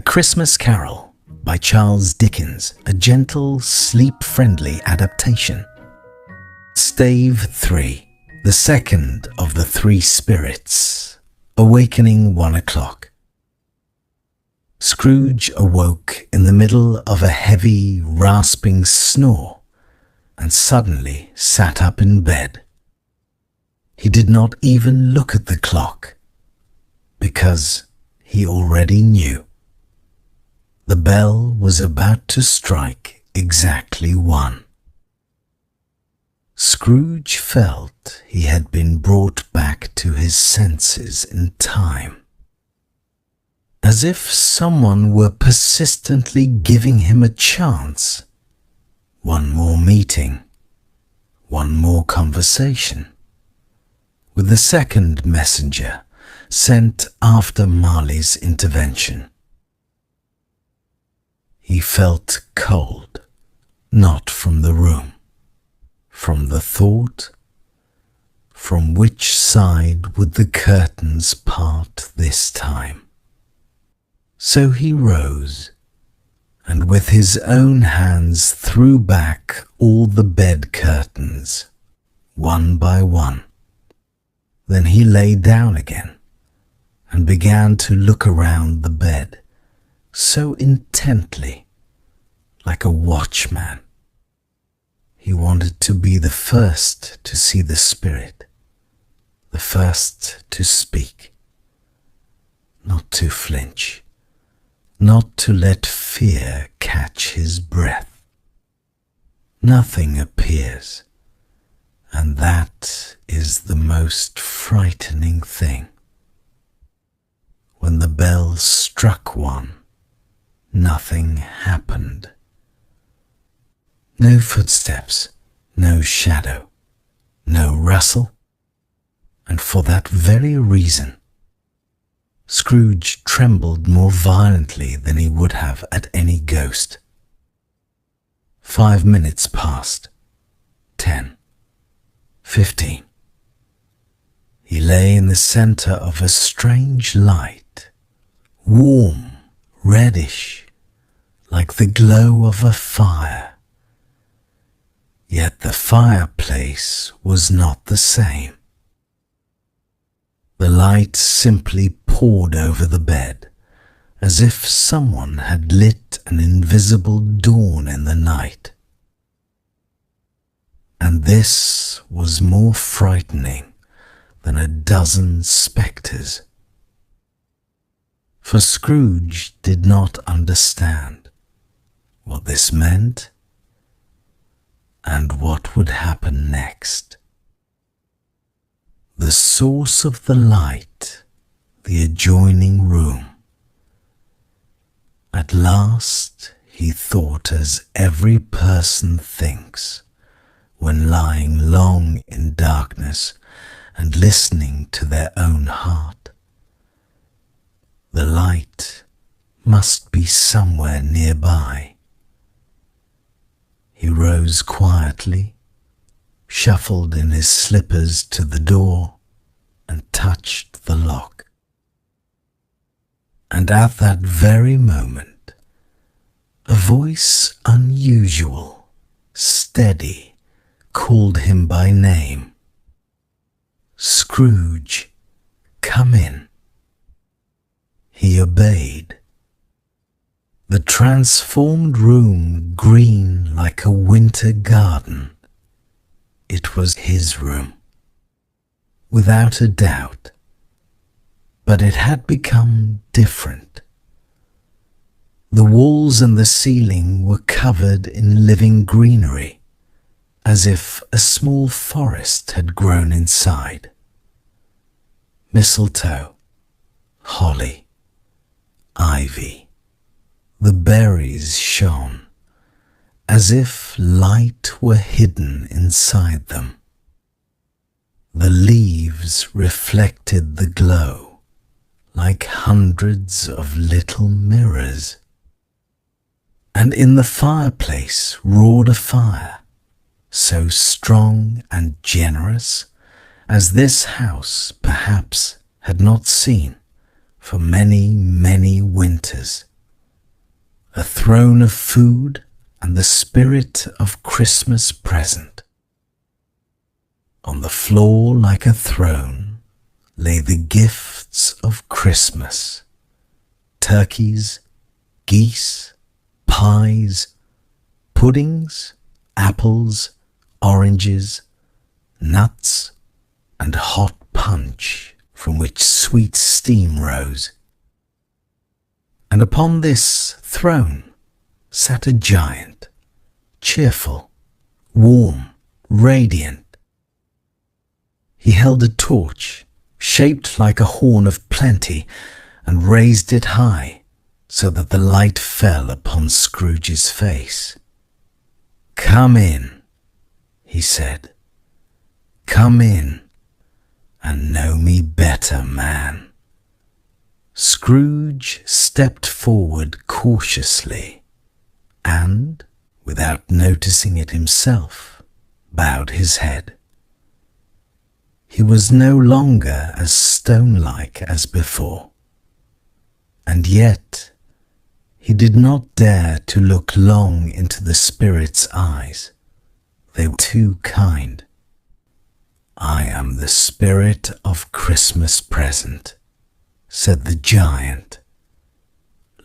Christmas Carol by Charles Dickens, a gentle, sleep-friendly adaptation. Stave 3, the second of the three spirits, awakening 1 o'clock. Scrooge awoke in the middle of a heavy, rasping snore and suddenly sat up in bed. He did not even look at the clock, because he already knew. The bell was about to strike exactly 1. Scrooge felt he had been brought back to his senses in time, as if someone were persistently giving him a chance. One more meeting, one more conversation, with the second messenger sent after Marley's intervention. He felt cold, not from the room, from the thought, from which side would the curtains part this time? So he rose, and with his own hands threw back all the bed curtains, one by one. Then he lay down again, and began to look around the bed, so intently, like a watchman. He wanted to be the first to see the spirit, the first to speak, not to flinch, not to let fear catch his breath. Nothing appears, and that is the most frightening thing. When the bell struck 1, nothing happened. No footsteps, no shadow, no rustle, and for that very reason, Scrooge trembled more violently than he would have at any ghost. 5 minutes passed, 10, 15. He lay in the centre of a strange light, warm, reddish, like the glow of a fire. Yet the fireplace was not the same. The light simply poured over the bed, as if someone had lit an invisible dawn in the night. And this was more frightening than a dozen spectres. For Scrooge did not understand what this meant and what would happen next. The source of the light, the adjoining room. At last he thought as every person thinks when lying long in darkness and listening to their own heart. The light must be somewhere nearby. He rose quietly, shuffled in his slippers to the door, and touched the lock. And at that very moment, a voice unusual, steady, called him by name. "Scrooge, come in." He obeyed. The transformed room green like a winter garden. It was his room, without a doubt, but it had become different. The walls and the ceiling were covered in living greenery, as if a small forest had grown inside. Mistletoe, holly, ivy, the berries shone, as if light were hidden inside them. The leaves reflected the glow like hundreds of little mirrors. And in the fireplace roared a fire, so strong and generous as this house perhaps had not seen for many, many winters. a throne of food, and the spirit of Christmas present. On the floor like a throne lay the gifts of Christmas: turkeys, geese, pies, puddings, apples, oranges, nuts, and hot punch from which sweet steam rose. And upon this throne sat a giant, cheerful, warm, radiant. He held a torch shaped like a horn of plenty and raised it high so that the light fell upon Scrooge's face. "Come in," he said. "Come in and know me better, man." Scrooge stepped forward cautiously and, without noticing it himself, bowed his head. He was no longer as stone-like as before, and yet he did not dare to look long into the spirit's eyes. They were too kind. "I am the spirit of Christmas present," said the giant.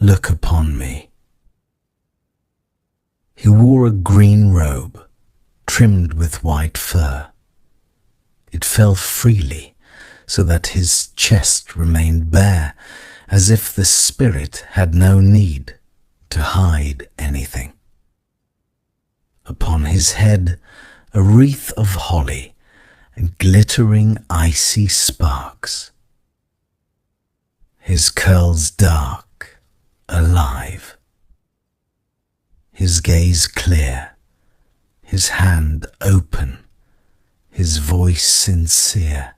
"Look upon me." He wore a green robe, trimmed with white fur. It fell freely, so that his chest remained bare, as if the spirit had no need to hide anything. Upon his head a wreath of holly and glittering icy sparks. His curls dark, alive. His gaze clear, his hand open, his voice sincere.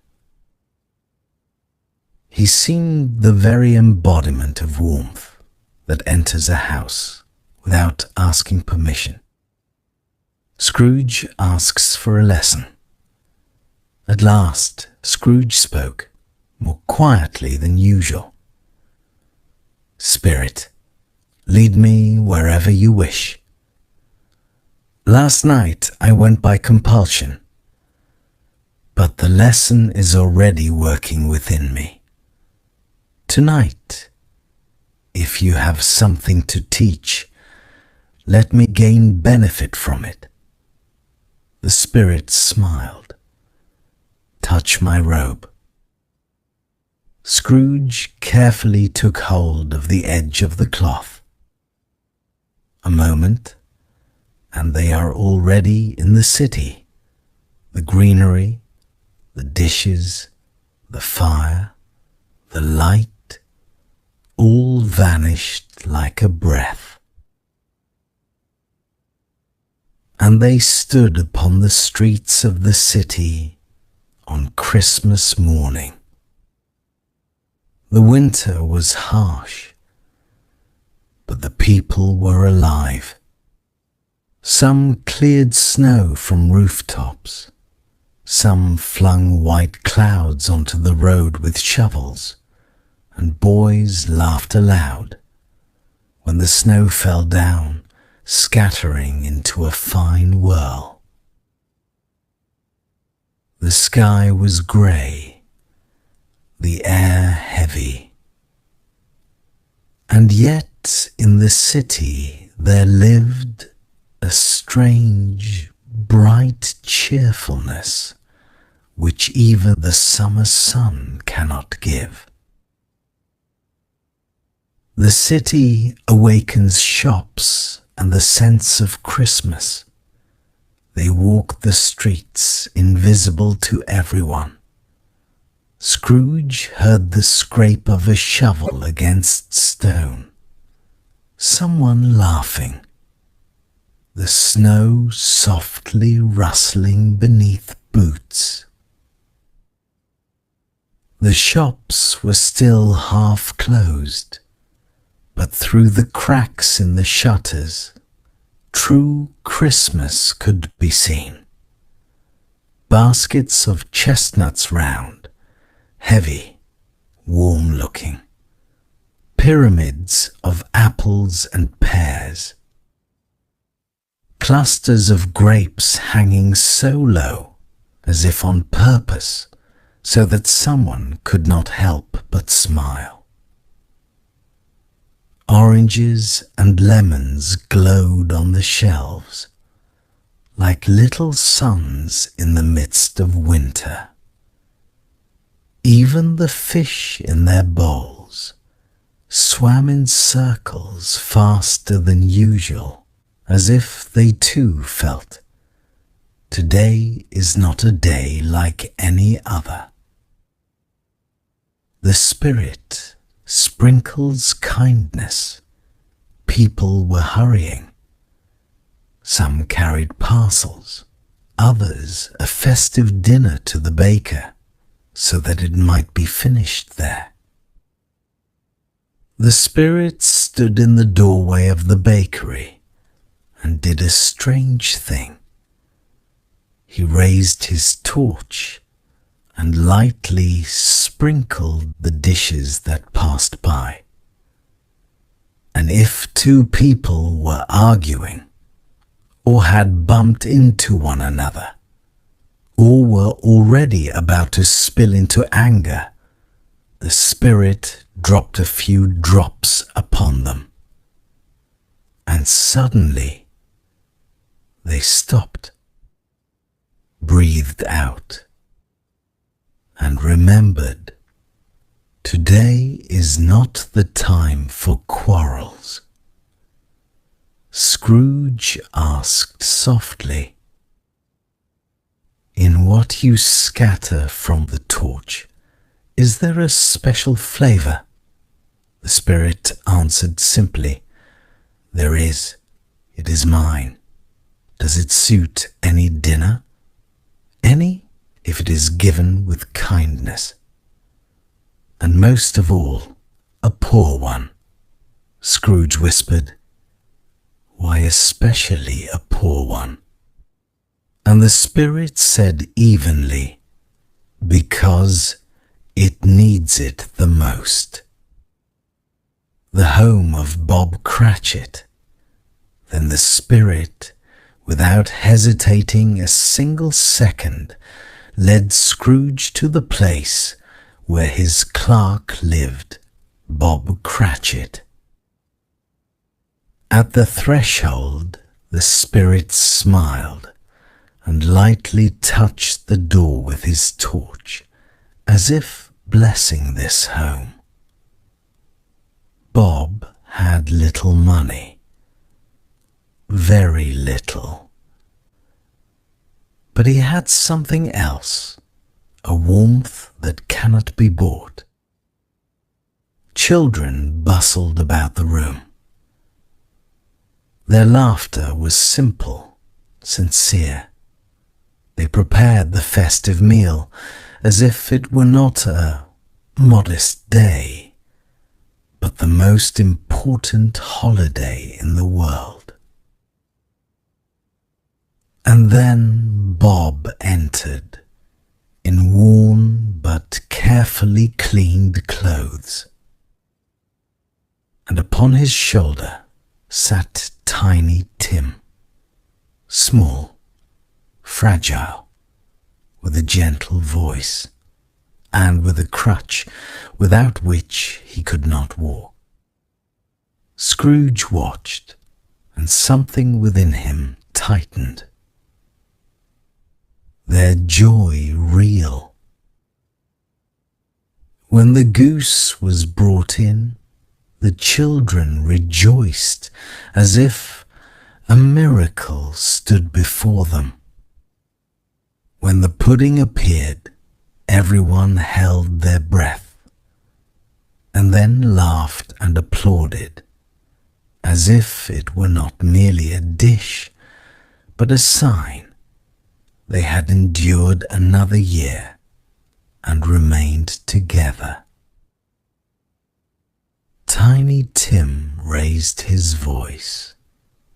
He seemed the very embodiment of warmth that enters a house without asking permission. Scrooge asks for a lesson. At last, Scrooge spoke, more quietly than usual. "Spirit, lead me wherever you wish. Last night I went by compulsion, but the lesson is already working within me. Tonight, if you have something to teach, let me gain benefit from it." The spirit smiled. "Touch my robe." Scrooge carefully took hold of the edge of the cloth. A moment, and they are already in the city. The greenery, the dishes, the fire, the light, all vanished like a breath. And they stood upon the streets of the city on Christmas morning. The winter was harsh, but the people were alive. Some cleared snow from rooftops. Some flung white clouds onto the road with shovels, and boys laughed aloud when the snow fell down, scattering into a fine whirl. The sky was grey, the air heavy, and yet in the city there lived a strange, bright cheerfulness which even the summer sun cannot give. The city awakens shops and the sense of Christmas. They walk the streets invisible to everyone. Scrooge heard the scrape of a shovel against stone. Someone laughing. The snow softly rustling beneath boots. The shops were still half closed, but through the cracks in the shutters, true Christmas could be seen. Baskets of chestnuts round, heavy, warm-looking. pyramids of apples and pears, clusters of grapes hanging so low, as if on purpose, so that someone could not help but smile. Oranges and lemons glowed on the shelves, like little suns in the midst of winter. Even the fish in their bowls swam in circles faster than usual, as if they too felt, today is not a day like any other. The Spirit sprinkles kindness. People were hurrying. Some carried parcels, others a festive dinner to the baker, so that it might be finished there. The Spirit stood in the doorway of the bakery and did a strange thing. He raised his torch and lightly sprinkled the dishes that passed by. And if two people were arguing, or had bumped into one another, or were already about to spill into anger, the Spirit dropped a few drops upon them. And suddenly they stopped, breathed out, and remembered, today is not the time for quarrels. Scrooge asked softly, in what you scatter from the torch, is there a special flavour? The Spirit answered simply, there is. It is mine. Does it suit any dinner? Any, if it is given with kindness. And most of all, a poor one. Scrooge whispered, why especially a poor one? And the Spirit said evenly, because it needs it the most. The home of Bob Cratchit. Then the Spirit, without hesitating a single second, led Scrooge to the place where his clerk lived, Bob Cratchit. At the threshold, the Spirit smiled and lightly touched the door with his torch, as if blessing this home. Bob had little money, very little. But he had something else, a warmth that cannot be bought. Children bustled about the room. Their laughter was simple, sincere. They prepared the festive meal as if it were not a modest day, but the most important holiday in the world. And then Bob entered, in worn but carefully cleaned clothes, and upon his shoulder sat Tiny Tim, small, fragile, with a gentle voice, and with a crutch without which he could not walk. Scrooge watched, and something within him tightened. Their joy real. When the goose was brought in, the children rejoiced as if a miracle stood before them. When the pudding appeared, everyone held their breath, and then laughed and applauded, as if it were not merely a dish, but a sign they had endured another year and remained together. Tiny Tim raised his voice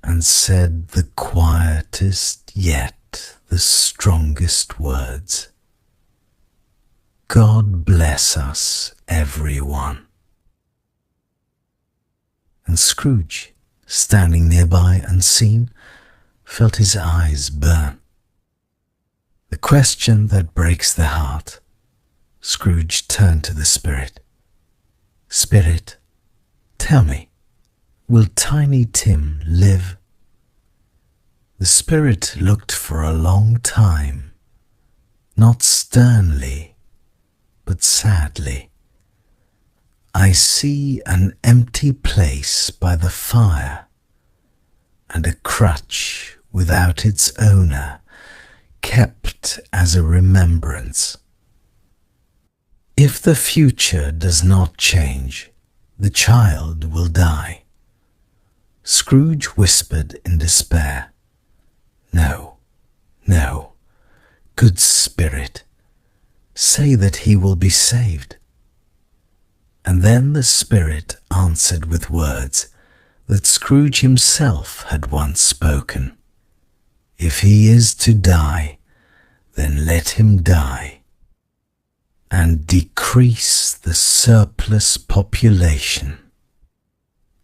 and said the quietest yet the strongest words. God bless us, everyone. and Scrooge, standing nearby unseen, felt his eyes burn. The question that breaks the heart. Scrooge turned to the spirit. Spirit, tell me, will Tiny Tim live? The spirit looked for a long time, not sternly, but sadly. I see an empty place by the fire, and a crutch without its owner, kept as a remembrance. If the future does not change, the child will die. Scrooge whispered in despair. No, no, good spirit, say that he will be saved. And then the spirit answered with words that Scrooge himself had once spoken. If he is to die, then let him die, and decrease the surplus population.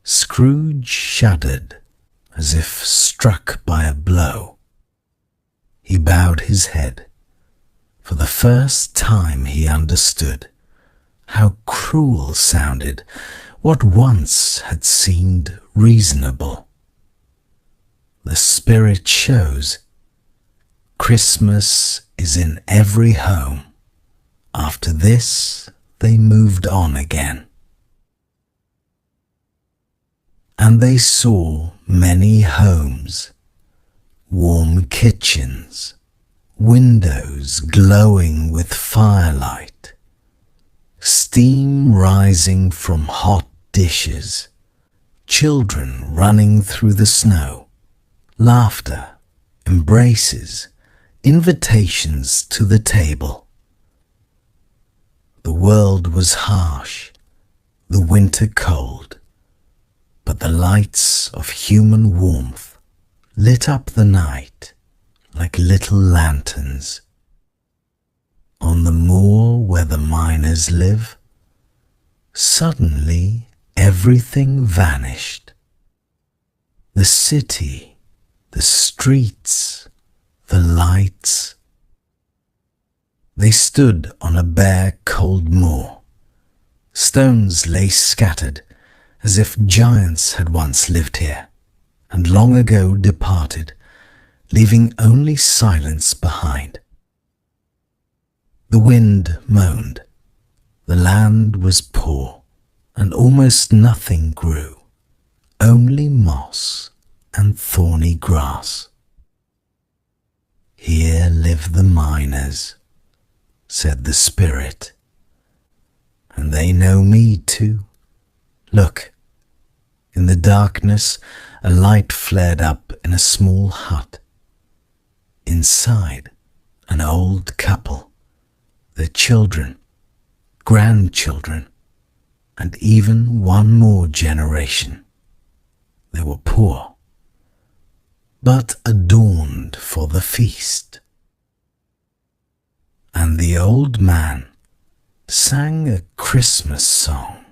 Scrooge shuddered as if struck by a blow. He bowed his head. For the first time he understood how cruel sounded what once had seemed reasonable. The spirit shows Christmas is in every home. After this, they moved on again. And they saw many homes, warm kitchens, windows glowing with firelight, steam rising from hot dishes, children running through the snow, laughter, embraces, invitations to the table. The world was harsh, the winter cold, but the lights of human warmth lit up the night like little lanterns. On the moor where the miners live, suddenly everything vanished. The city, the streets, the lights. They stood on a bare, cold moor. Stones lay scattered as if giants had once lived here and long ago departed, leaving only silence behind. The wind moaned. The land was poor, and almost nothing grew, only moss and thorny grass. Here live the miners, said the spirit, and they know me too. Look, in the darkness a light flared up in a small hut. Inside, an old couple, their children, grandchildren, and even one more generation. They were poor, but adorned for the feast. And the old man sang a Christmas song,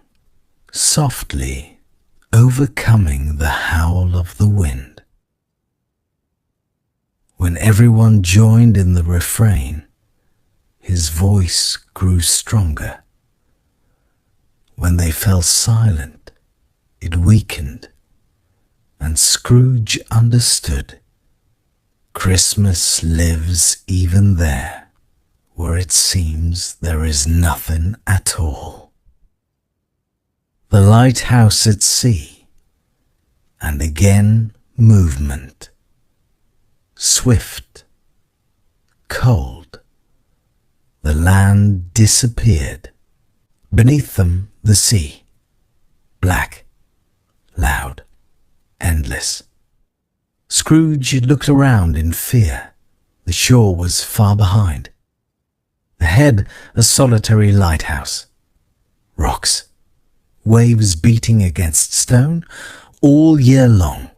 softly overcoming the howl of the wind. When everyone joined in the refrain, his voice grew stronger. When they fell silent, it weakened, and Scrooge understood. Christmas lives even there, where it seems there is nothing at all. The lighthouse at sea, and again movement. Swift, cold, the land disappeared. Beneath them the sea, black, loud, endless. Scrooge looked around in fear. The shore was far behind. Ahead, a solitary lighthouse. Rocks. Waves beating against stone all year long.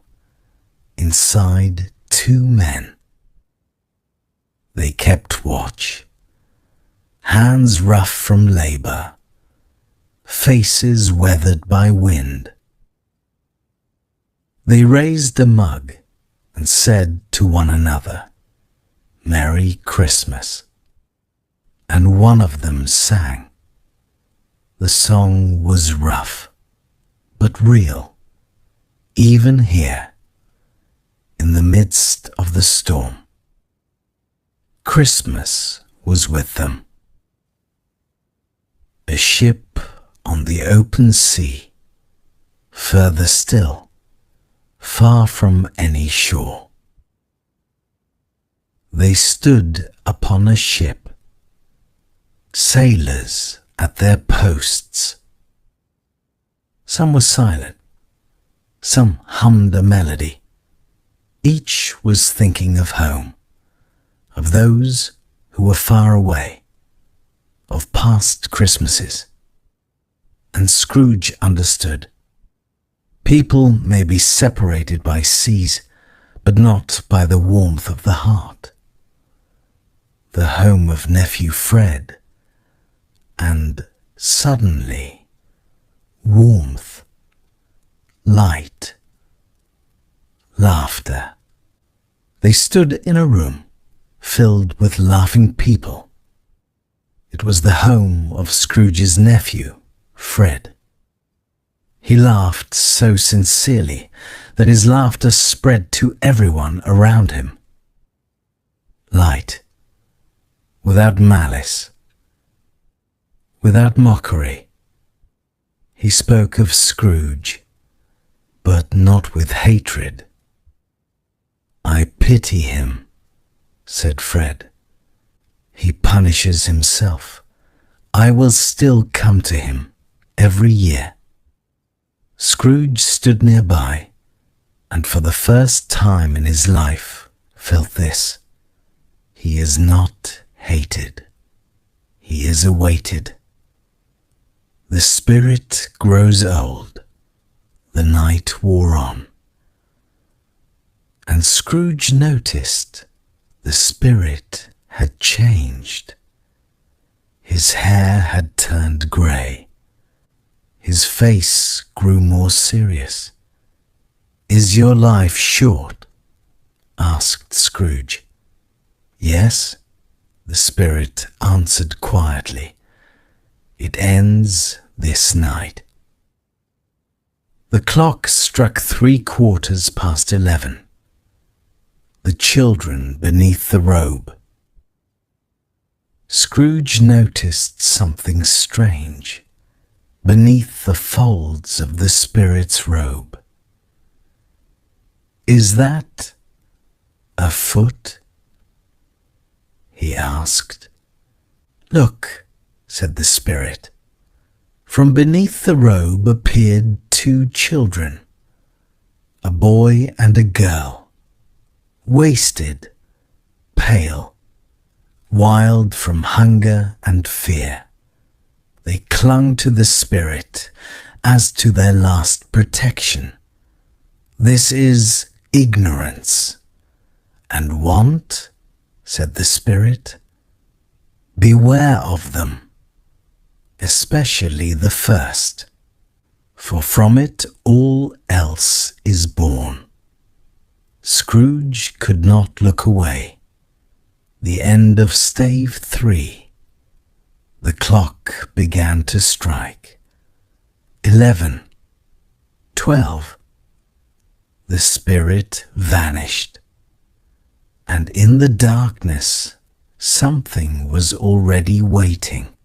Inside, 2 men. They kept watch. Hands rough from labor. Faces weathered by wind. They raised a mug and said to one another, "Merry Christmas." And one of them sang. The song was rough, but real, even here, in the midst of the storm. Christmas was with them. A ship on the open sea, further still, far from any shore. They stood upon a ship, sailors at their posts. Some were silent, some hummed a melody. Each was thinking of home, of those who were far away, of past Christmases. And Scrooge understood. People may be separated by seas, but not by the warmth of the heart. The home of nephew Fred, and suddenly warmth, light, laughter. They stood in a room filled with laughing people. It was the home of Scrooge's nephew, Fred. He laughed so sincerely that his laughter spread to everyone around him. Light, without malice, without mockery. He spoke of Scrooge, but not with hatred. "I pity him," said Fred. "He punishes himself. I will still come to him every year." Scrooge stood nearby, and for the first time in his life felt this. He is not hated. He is awaited. The spirit grows old. The night wore on. And Scrooge noticed the spirit had changed. His hair had turned grey. His face grew more serious. "Is your life short?" asked Scrooge. "Yes," the spirit answered quietly. "It ends this night." The clock struck 11:15. The children beneath the robe. Scrooge noticed something strange beneath the folds of the spirit's robe. "Is that a foot?" he asked. "Look," said the spirit. From beneath the robe appeared two children, a boy and a girl, wasted, pale, wild from hunger and fear. They clung to the spirit as to their last protection. "This is ignorance and want," said the spirit. "Beware of them, especially the first, for from it all else is born." Scrooge could not look away. The end of stave 3. The clock began to strike. 11. 12. The spirit vanished. And in the darkness, something was already waiting.